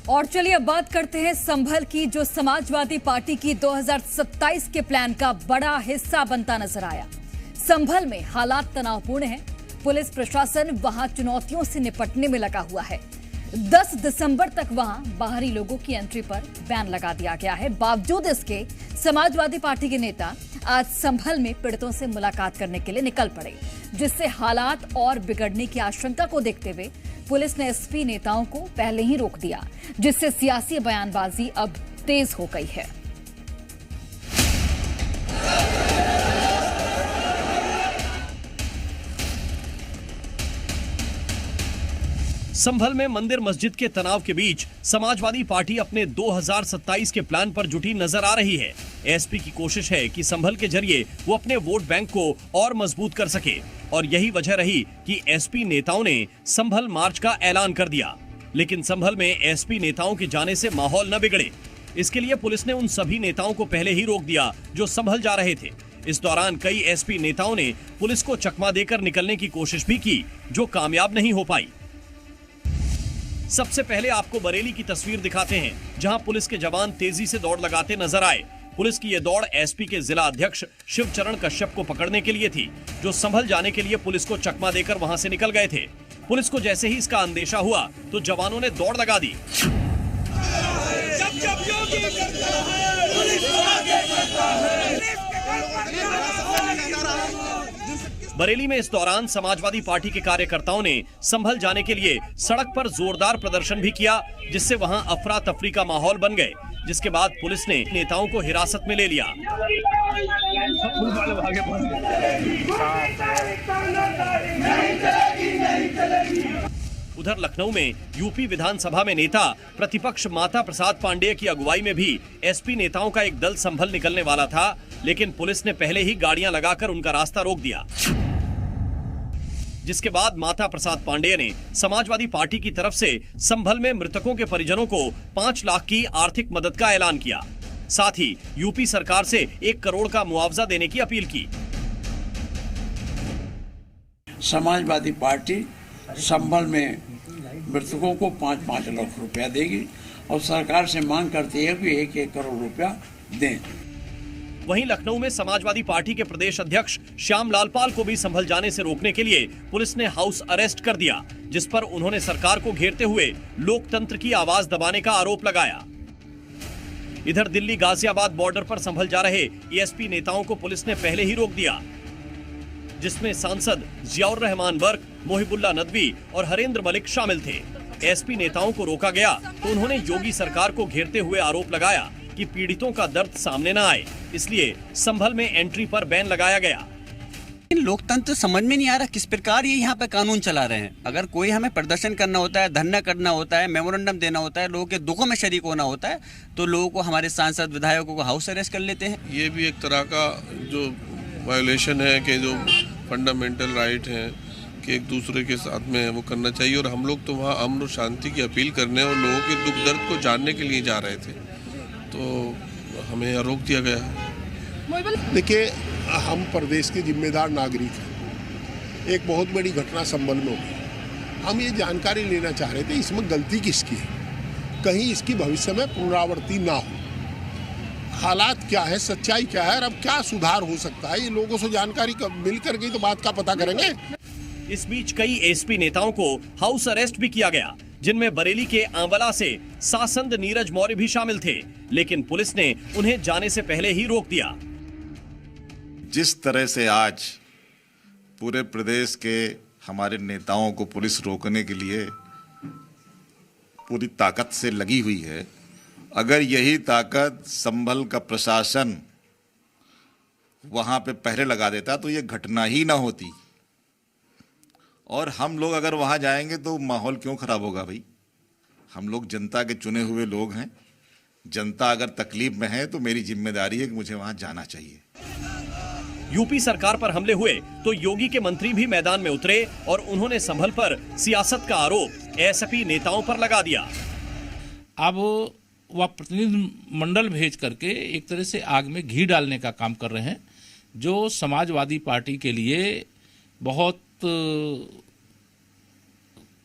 और चलिए अब बात करते हैं संभल की, जो समाजवादी पार्टी की 2027 के प्लान का बड़ा हिस्सा बनता नजर आया। संभल में हालात तनावपूर्ण हैं। पुलिस प्रशासन वहां चुनौतियों से निपटने में लगा हुआ है। 10 दिसंबर तक वहां बाहरी लोगों की एंट्री पर बैन लगा दिया गया है। बावजूद इसके समाजवादी पार्टी के नेता आज संभल में पीड़ितों से मुलाकात करने के लिए निकल पड़े, जिससे हालात और बिगड़ने की आशंका को देखते हुए पुलिस ने एसपी नेताओं को पहले ही रोक दिया, जिससे सियासी बयानबाजी अब तेज हो गई है। संभल में मंदिर मस्जिद के तनाव के बीच समाजवादी पार्टी अपने 2027 के प्लान पर जुटी नजर आ रही है। एसपी की कोशिश है कि संभल के जरिए वो अपने वोट बैंक को और मजबूत कर सके, और यही वजह रही कि एसपी नेताओं ने संभल मार्च का ऐलान कर दिया। लेकिन संभल में एसपी नेताओं के जाने से माहौल न बिगड़े, इसके लिए पुलिस ने उन सभी नेताओं को पहले ही रोक दिया जो संभल जा रहे थे। इस दौरान कई एसपी नेताओं ने पुलिस को चकमा देकर निकलने की कोशिश भी की, जो कामयाब नहीं हो पाई। सबसे पहले आपको बरेली की तस्वीर दिखाते हैं, जहां पुलिस के जवान तेजी से दौड़ लगाते नजर आए। पुलिस की यह दौड़ एसपी के जिला अध्यक्ष शिवचरण कश्यप को पकड़ने के लिए थी, जो संभल जाने के लिए पुलिस को चकमा देकर वहां से निकल गए थे। पुलिस को जैसे ही इसका अंदेशा हुआ तो जवानों ने दौड़ लगा दी। बरेली में इस दौरान समाजवादी पार्टी के कार्यकर्ताओं ने संभल जाने के लिए सड़क पर जोरदार प्रदर्शन भी किया, जिससे वहां अफरा तफरी का माहौल बन गए, जिसके बाद पुलिस ने नेताओं को हिरासत में ले लिया। उधर लखनऊ में यूपी विधानसभा में नेता प्रतिपक्ष माता प्रसाद पांडेय की अगुवाई में भी एसपी नेताओं का एक दल संभल निकलने वाला था, लेकिन पुलिस ने पहले ही गाड़ियां लगाकर उनका रास्ता रोक दिया। जिसके बाद माता प्रसाद पांडेय ने समाजवादी पार्टी की तरफ से संभल में मृतकों के परिजनों को 5 लाख की आर्थिक मदद का ऐलान किया। साथ ही यूपी सरकार से 1 करोड़ का मुआवजा देने की अपील की। समाजवादी पार्टी संभल में मृतकों को 5-5 लाख रुपया देगी और सरकार से मांग करती है कि 1-1 करोड़ रुपया दें। वहीं लखनऊ में समाजवादी पार्टी के प्रदेश अध्यक्ष श्याम लाल पाल को भी संभल जाने से रोकने के लिए पुलिस ने हाउस अरेस्ट कर दिया, जिस पर उन्होंने सरकार को घेरते हुए लोकतंत्र की आवाज दबाने का आरोप लगाया। इधर दिल्ली गाजियाबाद बॉर्डर पर संभल जा रहे एसपी नेताओं को पुलिस ने पहले ही रोक दिया, जिसमें सांसद जियाउर रहमान वर्क, मोहिबुल्ला नदवी और हरेंद्र मलिक शामिल थे। एसपी नेताओं को रोका गया तो उन्होंने योगी सरकार को घेरते हुए आरोप लगाया कि पीड़ितों का दर्द सामने न आए, इसलिए संभल में एंट्री पर बैन लगाया गया। लोकतंत्र समझ में नहीं आ रहा किस प्रकार ये यहाँ पे कानून चला रहे हैं। अगर कोई हमें प्रदर्शन करना होता है, धरना करना होता है, मेमोरेंडम देना होता है, लोगों के दुखों में शरीक होना होता है, तो लोगों को, हमारे सांसद विधायकों को हाउस अरेस्ट कर लेते हैं। ये भी एक तरह का जो वायोलेशन है कि जो फंडामेंटल राइट हैं कि एक दूसरे के साथ में वो करना चाहिए, और हम लोग तो वहाँ अमन और शांति की अपील करने और लोगों के दुख दर्द को जानने के लिए जा रहे थे, तो हमें यहाँ रोक दिया गया। देखिए, हम प्रदेश के जिम्मेदार नागरिक हैं। एक बहुत बड़ी घटना संभल में हुई। हम ये जानकारी लेना चाह रहे थे इसमें गलती किसकी है, कहीं इसकी भविष्य में पुनरावृत्ति ना हो। हालात क्या है, सच्चाई क्या है और अब क्या सुधार हो सकता है, ये लोगों से जानकारी मिल कर गई तो बात का पता करेंगे। इस बीच कई एसपी नेताओं को हाउस अरेस्ट भी किया गया, जिनमें बरेली के आंवला से सासंद नीरज मौर्य भी शामिल थे, लेकिन पुलिस ने उन्हें जाने से पहले ही रोक दिया। जिस तरह से आज पूरे प्रदेश के हमारे नेताओं को पुलिस रोकने के लिए पूरी ताकत से लगी हुई है, अगर यही ताकत संभल का प्रशासन वहां पे पहरे लगा देता तो ये घटना ही ना होती। और हम लोग अगर वहां जाएंगे तो माहौल क्यों खराब होगा भाई? हम लोग जनता के चुने हुए लोग हैं। जनता अगर तकलीफ में है तो मेरी जिम्मेदारी है कि मुझे वहां जाना चाहिए। यूपी सरकार पर हमले हुए तो योगी के मंत्री भी मैदान में उतरे और उन्होंने संभल पर सियासत का आरोप एसपी नेताओं पर लगा दिया। अब वह प्रतिनिधि मंडल भेज करके एक तरह से आग में घी डालने का काम कर रहे हैं, जो समाजवादी पार्टी के लिए बहुत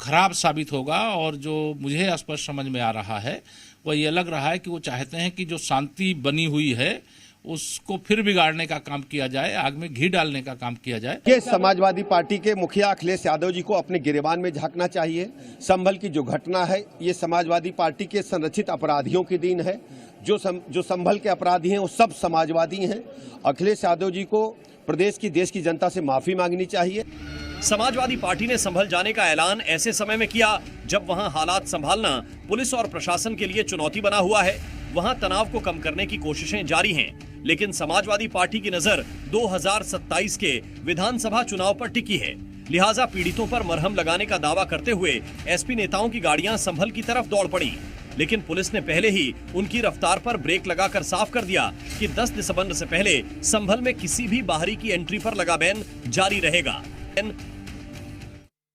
खराब साबित होगा। और जो मुझे स्पष्ट समझ में आ रहा है वह ये लग रहा है कि वो चाहते हैं कि जो शांति बनी हुई है उसको फिर बिगाड़ने का काम किया जाए, आग में घी डालने का काम किया जाए। ये समाजवादी पार्टी के मुखिया अखिलेश यादव जी को अपने गिरेबान में झांकना चाहिए। संभल की जो घटना है ये समाजवादी पार्टी के संरक्षित अपराधियों की देन है। जो संभल के अपराधी हैं वो सब समाजवादी हैं। अखिलेश यादव जी को प्रदेश की, देश की जनता से माफी मांगनी चाहिए। समाजवादी पार्टी ने संभल जाने का ऐलान ऐसे समय में किया जब वहां हालात संभालना पुलिस और प्रशासन के लिए चुनौती बना हुआ है। वहां तनाव को कम करने की कोशिशें जारी हैं, लेकिन समाजवादी पार्टी की नजर 2027 के विधानसभा चुनाव पर टिकी है। लिहाजा पीड़ितों पर मरहम लगाने का दावा करते हुए एसपी नेताओं की गाड़ियां संभल की तरफ दौड़ पड़ी, लेकिन पुलिस ने पहले ही उनकी रफ्तार पर ब्रेक लगाकर साफ कर दिया कि 10 दिसंबर से पहले संभल में किसी भी बाहरी की एंट्री पर लगा बैन जारी रहेगा।